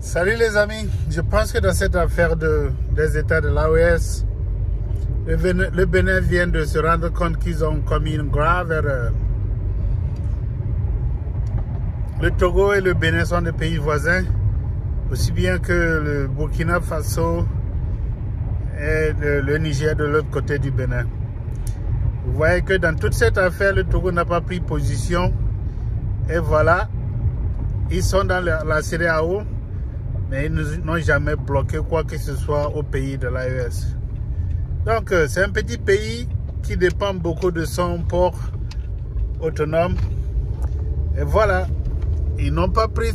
Salut les amis, je pense que dans cette affaire des États de l'AES, le Bénin vient de se rendre compte qu'ils ont commis une grave erreur. Le Togo et le Bénin sont des pays voisins, aussi bien que le Burkina Faso et le Niger de l'autre côté du Bénin. Vous voyez que dans toute cette affaire, le Togo n'a pas pris position. Et voilà, ils sont dans la CEDEAO, mais ils n'ont jamais bloqué quoi que ce soit au pays de l'AES. Donc, c'est un petit pays qui dépend beaucoup de son port autonome. Et voilà, ils n'ont pas pris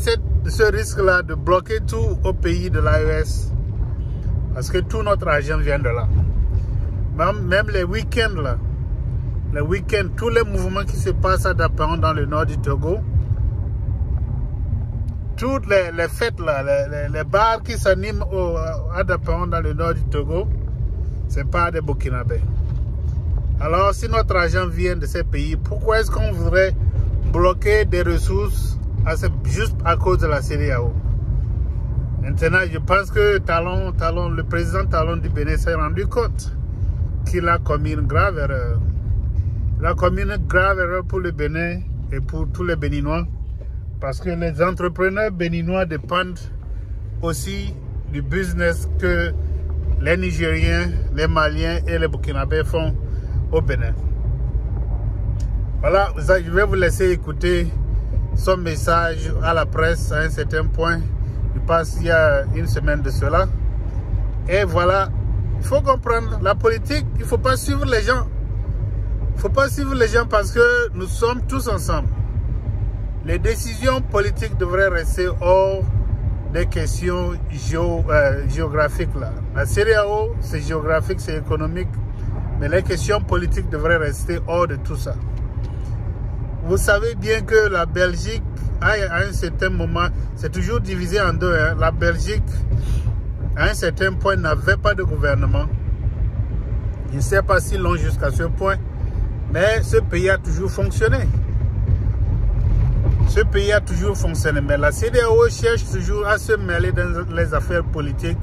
ce risque-là de bloquer tout au pays de l'AES. Parce que tout notre argent vient de là. Même les week-ends, là. Les week-ends, tous les mouvements qui se passent à Dapaon dans le nord du Togo, toutes les fêtes là, les bars qui s'animent à Dapaon dans le nord du Togo, c'est pas des Burkinabés. Alors si notre argent vient de ces pays, pourquoi est-ce qu'on voudrait bloquer des ressources juste à cause de la CEDEAO? Maintenant, je pense que le président Talon du Bénin s'est rendu compte qu'il a commis une grave erreur. Il a commis une grave erreur pour le Bénin et pour tous les Béninois. Parce que les entrepreneurs béninois dépendent aussi du business que les Nigériens, les Maliens et les Burkinabés font au Bénin. Voilà, je vais vous laisser écouter son message à la presse à un certain point. Je pense qu'il y a une semaine de cela. Et voilà, il faut comprendre, la politique, il ne faut pas suivre les gens. Il ne faut pas suivre les gens parce que nous sommes tous ensemble. Les décisions politiques devraient rester hors des questions géographiques. Là. La CEDEAO, c'est géographique, c'est économique, mais les questions politiques devraient rester hors de tout ça. Vous savez bien que la Belgique, à un certain moment, c'est toujours divisé en deux. Hein. La Belgique, à un certain point, n'avait pas de gouvernement. Je ne sais pas si long jusqu'à ce point, mais ce pays a toujours fonctionné. Ce pays a toujours fonctionné, mais la CEDEAO cherche toujours à se mêler dans les affaires politiques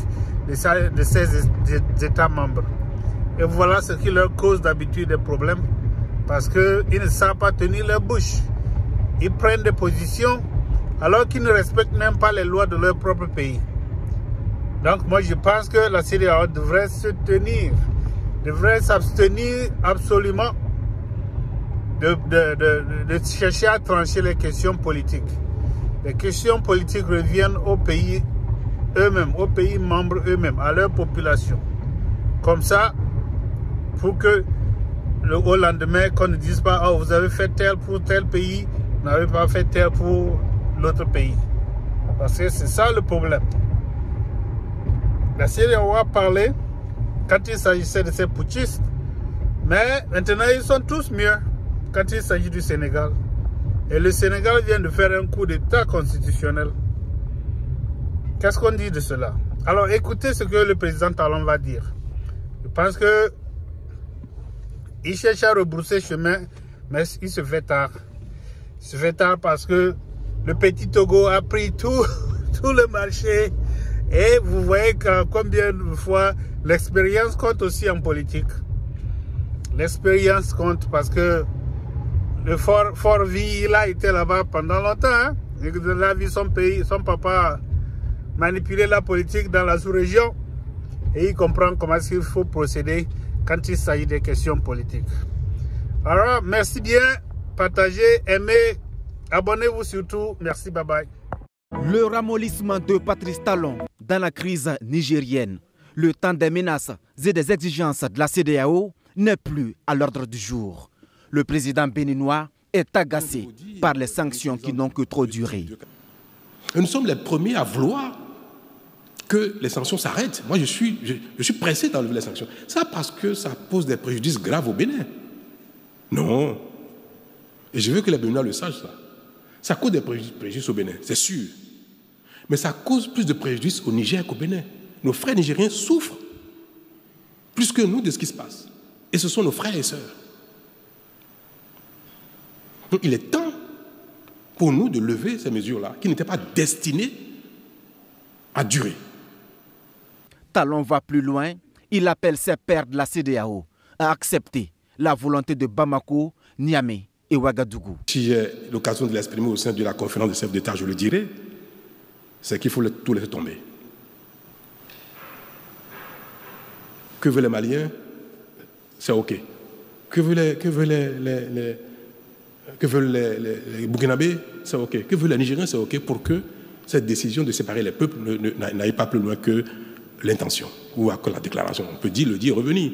de ses États membres. Et voilà ce qui leur cause d'habitude des problèmes, parce qu'ils ne savent pas tenir leur bouche. Ils prennent des positions alors qu'ils ne respectent même pas les lois de leur propre pays. Donc moi je pense que la CEDEAO devrait se tenir, devrait s'abstenir absolument de chercher à trancher les questions politiques. Les questions politiques reviennent aux pays eux-mêmes, aux pays membres eux-mêmes, à leur population. Comme ça, pour que au lendemain, qu'on ne dise pas « Oh, vous avez fait tel pour tel pays, vous n'avez pas fait tel pour l'autre pays. » Parce que c'est ça le problème. La CEDEAO a parlé quand il s'agissait de ces putschistes, mais maintenant ils sont tous mieux quand il s'agit du Sénégal. Et le Sénégal vient de faire un coup d'État constitutionnel. Qu'est-ce qu'on dit de cela? Alors écoutez ce que le président Talon va dire. Je pense que il cherche à rebrousser chemin, mais il se fait tard. Il se fait tard parce que le petit Togo a pris tout le marché. Et vous voyez combien de fois l'expérience compte aussi en politique. L'expérience compte parce que le Fort Vie, il a été là-bas pendant longtemps. Hein? Il a vu son pays, son papa manipuler la politique dans la sous-région. Et il comprend comment il faut procéder quand il s'agit des questions politiques. Alors, merci bien. Partagez, aimez, abonnez-vous surtout. Merci, bye bye. Le ramollissement de Patrice Talon dans la crise nigérienne. Le temps des menaces et des exigences de la CEDEAO n'est plus à l'ordre du jour. Le président béninois est agacé par les sanctions qui n'ont que trop duré. Nous sommes les premiers à vouloir que les sanctions s'arrêtent. Moi, je suis pressé d'enlever les sanctions. Ça parce que ça pose des préjudices graves au Bénin. Non. Et je veux que les Béninois le sachent, ça. Ça cause des préjudices au Bénin, c'est sûr. Mais ça cause plus de préjudices au Niger qu'au Bénin. Nos frères nigériens souffrent plus que nous de ce qui se passe. Et ce sont nos frères et sœurs. Donc il est temps pour nous de lever ces mesures-là, qui n'étaient pas destinées à durer. Talon va plus loin. Il appelle ses pairs de la CEDEAO à accepter la volonté de Bamako, Niamey et Ouagadougou. Si j'ai l'occasion de l'exprimer au sein de la conférence des chefs d'État, je le dirai, c'est qu'il faut tout laisser tomber. Que veulent les Maliens? C'est OK. Que veulent les Burkinabés? C'est OK. Que veulent les Nigériens? C'est OK pour que cette décision de séparer les peuples n'aille pas plus loin que l'intention ou que la déclaration. On peut le dire, revenir.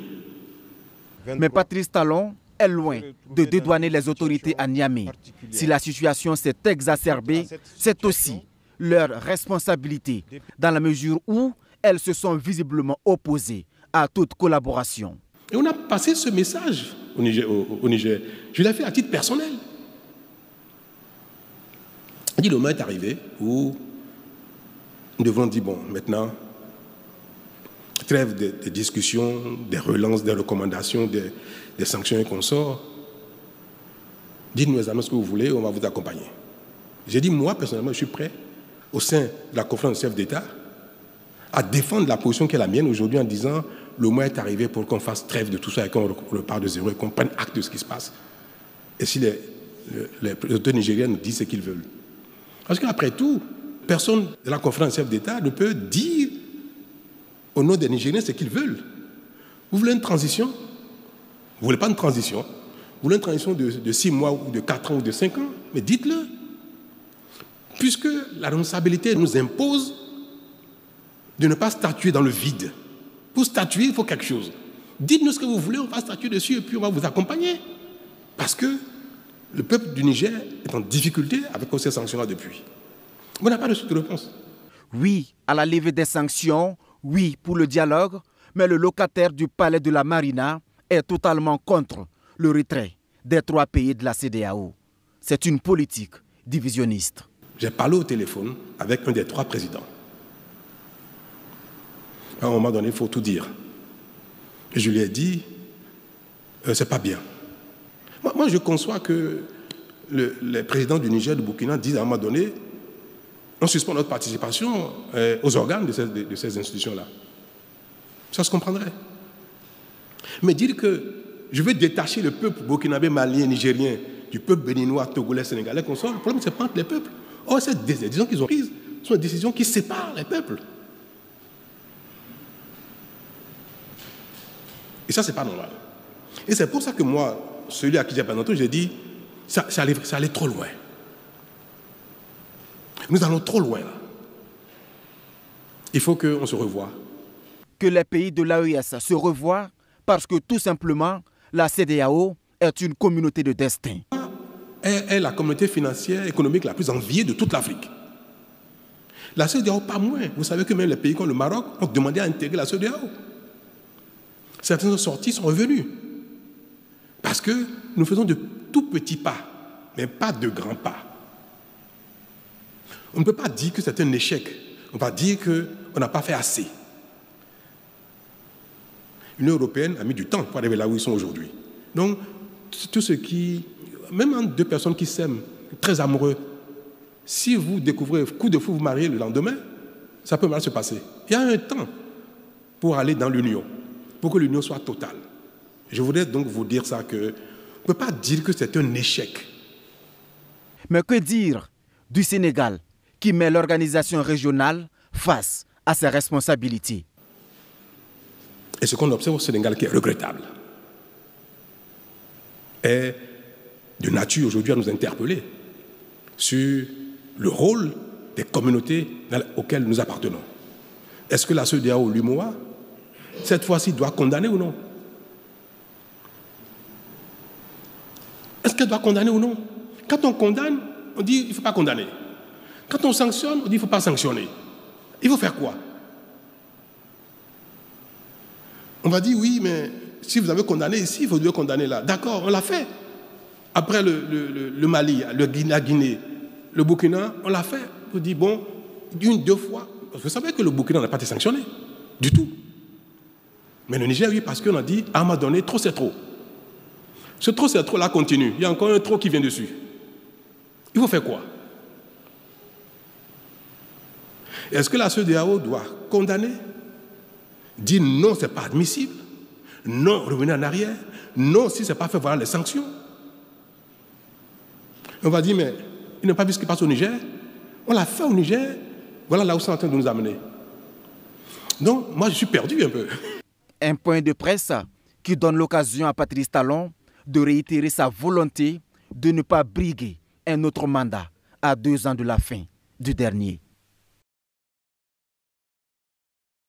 Mais Patrice Talon est loin de dédouaner les autorités à Niamey. Si la situation s'est exacerbée, c'est aussi leur responsabilité, dans la mesure où elles se sont visiblement opposées à toute collaboration. Et on a passé ce message au Niger. Je l'ai fait à titre personnel. Le moment est arrivé où nous devons dire, bon, maintenant, trêve des discussions, des relances, des recommandations, des sanctions et consorts. Dites-nous exactement ce que vous voulez, on va vous accompagner. J'ai dit, moi, personnellement, je suis prêt, au sein de la conférence des chefs d'État, à défendre la position qui est la mienne aujourd'hui en disant, le moment est arrivé pour qu'on fasse trêve de tout ça et qu'on repart de zéro et qu'on prenne acte de ce qui se passe. Et si les autorités nigériennes nous disent ce qu'ils veulent. Parce qu'après tout, personne de la conférence des chefs d'État ne peut dire au nom des Nigériens ce qu'ils veulent. Vous voulez une transition? Vous ne voulez pas une transition? Vous voulez une transition de 6 mois ou de 4 ans ou de 5 ans? Mais dites-le. Puisque la responsabilité nous impose de ne pas statuer dans le vide. Pour statuer, il faut quelque chose. Dites-nous ce que vous voulez, on va statuer dessus et puis on va vous accompagner. Parce que le peuple du Niger est en difficulté avec ces sanctions-là depuis. On n'a pas reçu de réponse. Oui à la levée des sanctions, oui pour le dialogue, mais le locataire du palais de la Marina est totalement contre le retrait des 3 pays de la CEDEAO. C'est une politique divisionniste. J'ai parlé au téléphone avec un des 3 présidents. À un moment donné, il faut tout dire. Et je lui ai dit, c'est pas bien. Moi, je conçois que les présidents du Niger, du Burkina disent à un moment donné, on suspend notre participation aux organes de ces institutions-là. Ça se comprendrait. Mais dire que je veux détacher le peuple burkinabé, malien, nigérien du peuple béninois, togolais, sénégalais, le problème, c'est pas entre les peuples. Or, ces décisions qu'ils ont prises sont des décisions qui séparent les peuples. Et ça, c'est pas normal. Et c'est pour ça que moi, celui à qui j'ai parlé, j'ai dit, ça allait trop loin. Nous allons trop loin là. Il faut qu'on se revoie. Que les pays de l'AES se revoient parce que tout simplement, la CEDEAO est une communauté de destin. Elle est la communauté financière et économique la plus enviée de toute l'Afrique. La CEDEAO, pas moins. Vous savez que même les pays comme le Maroc ont demandé à intégrer la CEDEAO. Certains sont sortis, sont revenus. Parce que nous faisons de tout petits pas, mais pas de grands pas. On ne peut pas dire que c'est un échec. On va dire qu'on n'a pas fait assez. L'Union européenne a mis du temps pour arriver là où ils sont aujourd'hui. Donc, tout ce qui... Même entre 2 personnes qui s'aiment, très amoureux, si vous découvrez coup de fou, vous mariez le lendemain, ça peut mal se passer. Il y a un temps pour aller dans l'union, pour que l'union soit totale. Je voudrais donc vous dire ça, qu'on ne peut pas dire que c'est un échec. Mais que dire du Sénégal qui met l'organisation régionale face à ses responsabilités? Et ce qu'on observe au Sénégal qui est regrettable est de nature aujourd'hui à nous interpeller sur le rôle des communautés auxquelles nous appartenons. Est-ce que la CEDEAO, l'UMOA, cette fois-ci doit condamner ou non? Est-ce qu'elle doit condamner ou non? Quand on condamne, on dit qu'il ne faut pas condamner. Quand on sanctionne, on dit qu'il ne faut pas sanctionner. Il faut faire quoi? On va dire oui, mais si vous avez condamné ici, vous devez condamner là. D'accord, on l'a fait. Après le Mali, la Guinée, le Burkina, on l'a fait. On dit bon, 1, 2 fois. Vous savez que le Burkina n'a pas été sanctionné du tout. Mais le Niger, oui, parce qu'on a dit à un moment donné, trop c'est trop. Ce trop c'est trop là continue. Il y a encore un trop qui vient dessus. Il faut faire quoi? Est-ce que la CEDEAO doit condamner? Dire non, ce n'est pas admissible. Non, revenir en arrière. Non, si ce n'est pas fait, voilà les sanctions. On va dire, mais il n'a pas vu ce qui passe au Niger. On l'a fait au Niger. Voilà là où c'est en train de nous amener. Donc, moi, je suis perdu un peu. Un point de presse qui donne l'occasion à Patrice Talon de réitérer sa volonté de ne pas briguer un autre mandat à 2 ans de la fin du dernier.